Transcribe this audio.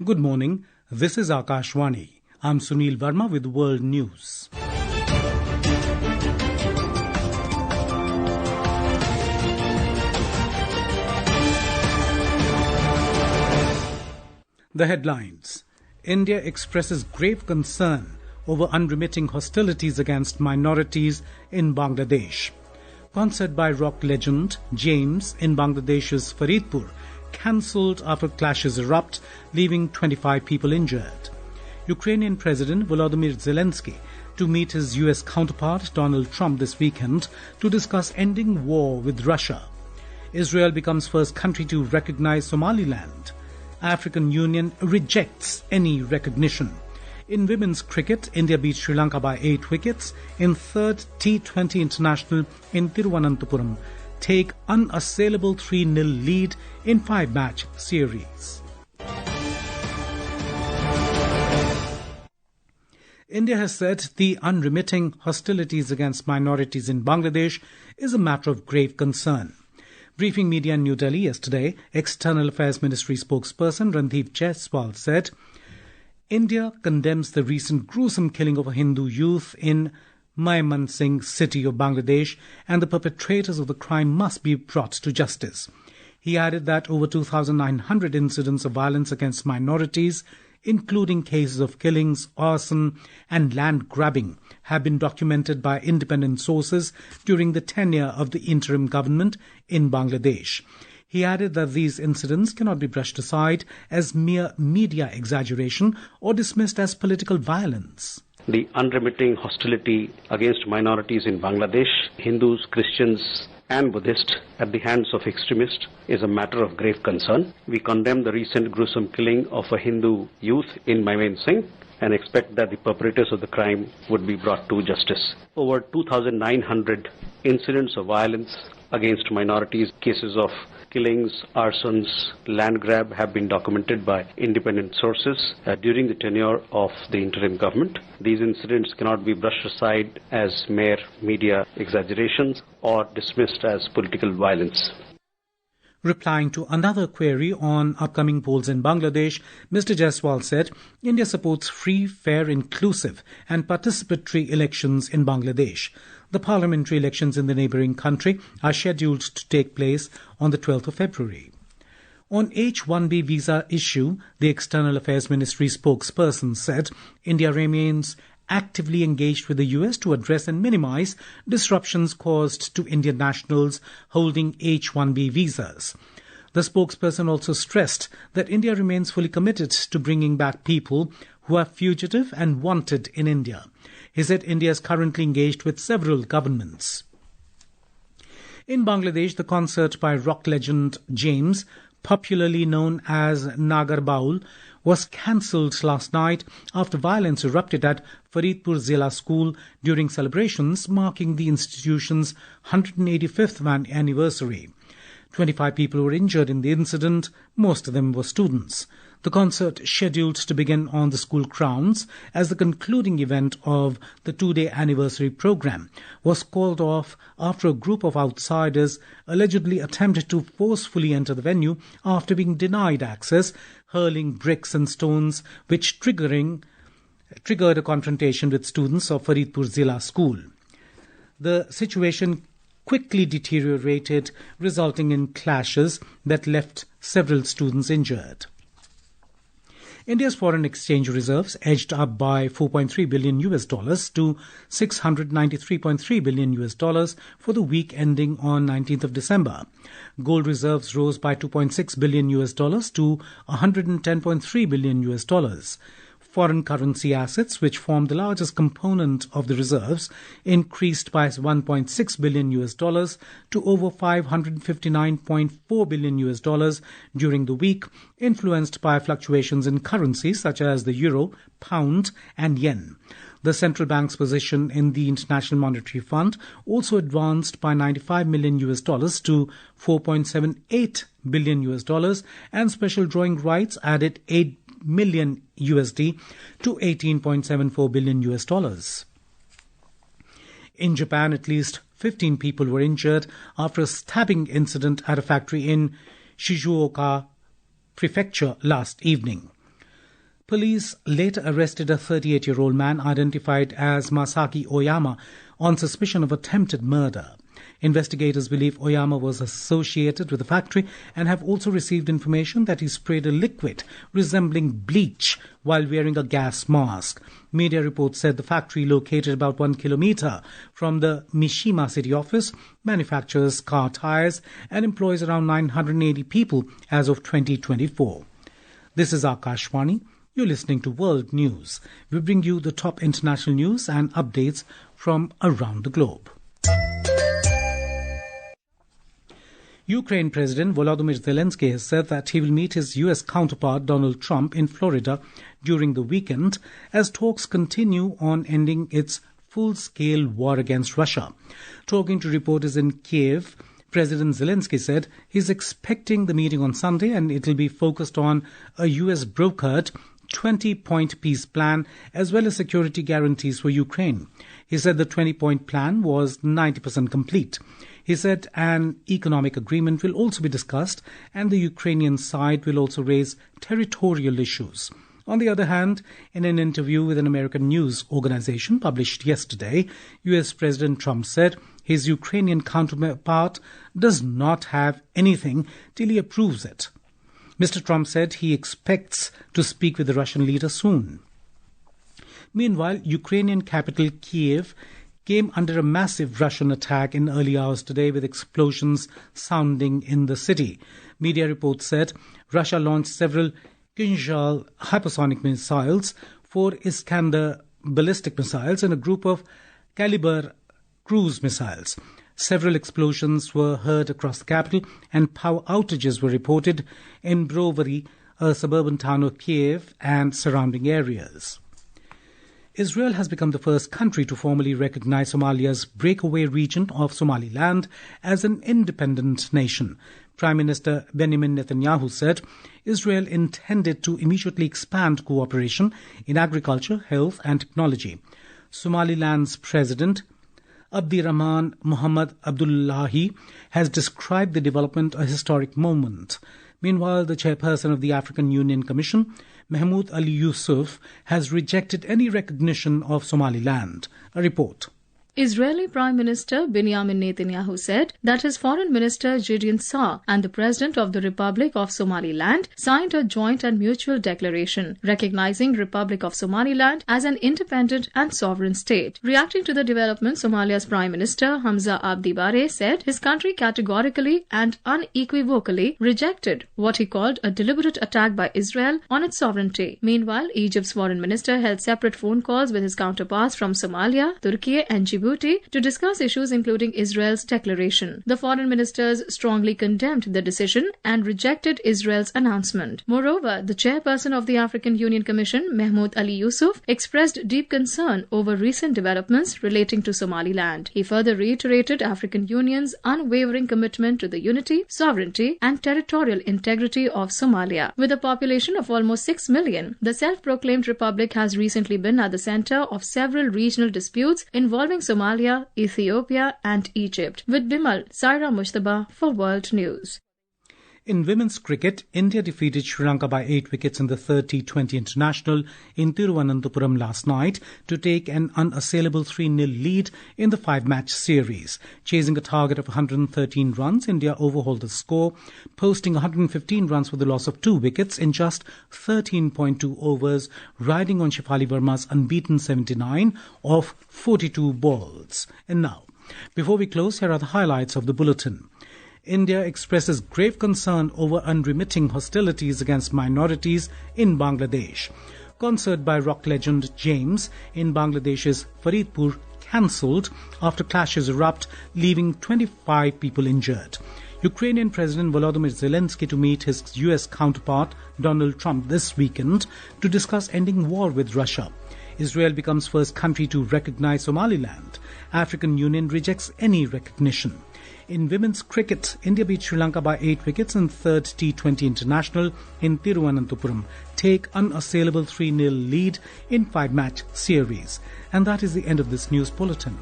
Good morning. This is Akashvani. I'm Sunil Verma with World News. The headlines. India expresses grave concern over unremitting hostilities against minorities in Bangladesh. Concert by rock legend James in Bangladesh's Faridpur cancelled after clashes erupt, leaving 25 people injured. Ukrainian President Volodymyr Zelensky to meet his US counterpart Donald Trump this weekend to discuss ending war with Russia. Israel becomes first country to recognize Somaliland. African Union rejects any recognition. In women's cricket, India beat Sri Lanka by 8 wickets in third T20 International in Thiruvananthapuram. Take unassailable 3-0 lead in 5-match series. India has said the unremitting hostilities against minorities in Bangladesh is a matter of grave concern. Briefing media in New Delhi yesterday, External Affairs Ministry spokesperson Randeep Jaiswal said, India condemns the recent gruesome killing of a Hindu youth in Mymensingh city of Bangladesh, and the perpetrators of the crime must be brought to justice. He added that over 2,900 incidents of violence against minorities, including cases of killings, arson and land grabbing, have been documented by independent sources during the tenure of the interim government in Bangladesh. He added that these incidents cannot be brushed aside as mere media exaggeration or dismissed as political violence. The unremitting hostility against minorities in Bangladesh, Hindus, Christians and Buddhists at the hands of extremists is a matter of grave concern. We condemn the recent gruesome killing of a Hindu youth in Mymensingh and expect that the perpetrators of the crime would be brought to justice. Over 2,900 incidents of violence against minorities, cases of killings, arsons, land grab have been documented by independent sources during the tenure of the interim government. These incidents cannot be brushed aside as mere media exaggerations or dismissed as political violence. Replying to another query on upcoming polls in Bangladesh, Mr. Jaiswal said India supports free, fair, inclusive and participatory elections in Bangladesh. The parliamentary elections in the neighbouring country are scheduled to take place on the 12th of February. On H-1B visa issue, the External Affairs Ministry spokesperson said India remains actively engaged with the US to address and minimize disruptions caused to Indian nationals holding H-1B visas. The spokesperson also stressed that India remains fully committed to bringing back people who are fugitive and wanted in India. He said India is currently engaged with several governments. In Bangladesh, the concert by rock legend James, popularly known as Nagar Baul, was cancelled last night after violence erupted at Faridpur Zilla School during celebrations marking the institution's 185th anniversary. 25 people were injured in the incident, most of them were students. The concert, scheduled to begin on the school grounds as the concluding event of the 2-day anniversary program, was called off after a group of outsiders allegedly attempted to forcefully enter the venue after being denied access, hurling bricks and stones, which triggered a confrontation with students of Faridpur Zilla School. The situation quickly deteriorated, resulting in clashes that left several students injured. India's foreign exchange reserves edged up by $4.3 billion to $693.3 billion for the week ending on 19th of December. Gold reserves rose by $2.6 billion to $110.3 billion. Foreign currency assets, which form the largest component of the reserves, increased by $1.6 billion to over $559.4 billion during the week, influenced by fluctuations in currencies such as the euro, pound and yen. The central bank's position in the International Monetary Fund also advanced by $95 million to $4.78 billion, and special drawing rights added $8 million USD to $18.74 billion. In Japan, at least 15 people were injured after a stabbing incident at a factory in Shizuoka Prefecture last evening. Police later arrested a 38-year-old man identified as Masaki Oyama on suspicion of attempted murder. Investigators believe Oyama was associated with the factory and have also received information that he sprayed a liquid resembling bleach while wearing a gas mask. Media reports said the factory, located about 1 kilometer from the Mishima city office, manufactures car tires and employs around 980 people as of 2024. This is Akashvani. You're listening to World News. We bring you the top international news and updates from around the globe. Ukraine President Volodymyr Zelensky has said that he will meet his US counterpart Donald Trump in Florida during the weekend as talks continue on ending its full-scale war against Russia. Talking to reporters in Kiev, President Zelensky said he's expecting the meeting on Sunday and it will be focused on a US-brokered 20-point peace plan as well as security guarantees for Ukraine. He said the 20-point plan was 90% complete. He said an economic agreement will also be discussed and the Ukrainian side will also raise territorial issues. On the other hand, in an interview with an American news organization published yesterday, US President Trump said his Ukrainian counterpart does not have anything till he approves it. Mr. Trump said he expects to speak with the Russian leader soon. Meanwhile, Ukrainian capital Kiev came under a massive Russian attack in early hours today with explosions sounding in the city. Media reports said Russia launched several Kinzhal hypersonic missiles, 4 Iskander ballistic missiles and a group of Kalibr cruise missiles. Several explosions were heard across the capital and power outages were reported in Brovary, a suburban town of Kiev and surrounding areas. Israel has become the first country to formally recognize Somalia's breakaway region of Somaliland as an independent nation. Prime Minister Benjamin Netanyahu said Israel intended to immediately expand cooperation in agriculture, health and technology. Somaliland's President Abdirahman Muhammad Abdullahi has described the development a historic moment. Meanwhile, the chairperson of the African Union Commission, Mahmoud Ali Yusuf, has rejected any recognition of Somaliland. A report. Israeli Prime Minister Benjamin Netanyahu said that his Foreign Minister Gideon Saar and the President of the Republic of Somaliland signed a joint and mutual declaration recognizing Republic of Somaliland as an independent and sovereign state. Reacting to the development, Somalia's Prime Minister Hamza Abdi Bare said his country categorically and unequivocally rejected what he called a deliberate attack by Israel on its sovereignty. Meanwhile, Egypt's Foreign Minister held separate phone calls with his counterparts from Somalia, Turkey and Djibouti to discuss issues including Israel's declaration. The foreign ministers strongly condemned the decision and rejected Israel's announcement. Moreover, the chairperson of the African Union Commission, Mahmoud Ali Yusuf, expressed deep concern over recent developments relating to Somaliland. He further reiterated African Union's unwavering commitment to the unity, sovereignty and territorial integrity of Somalia. With a population of almost 6 million, the self-proclaimed republic has recently been at the center of several regional disputes involving Somalia, Ethiopia and Egypt. With Bimal, Saira Mushtaba for World News. In women's cricket, India defeated Sri Lanka by 8 wickets in the third T20 International in Thiruvananthapuram last night to take an unassailable 3-0 lead in the 5-match series. Chasing a target of 113 runs, India overhauled the score, posting 115 runs for the loss of 2 wickets in just 13.2 overs, riding on Shefali Verma's unbeaten 79 of 42 balls. And now, before we close, here are the highlights of the bulletin. India expresses grave concern over unremitting hostilities against minorities in Bangladesh. Concert by rock legend James in Bangladesh's Faridpur cancelled after clashes erupt, leaving 25 people injured. Ukrainian President Volodymyr Zelensky to meet his US counterpart Donald Trump this weekend to discuss ending war with Russia. Israel becomes first country to recognize Somaliland. African Union rejects any recognition. In women's cricket, India beat Sri Lanka by 8 wickets in third T20 International in Thiruvananthapuram, take unassailable 3-0 lead in 5-match series. And that is the end of this news bulletin.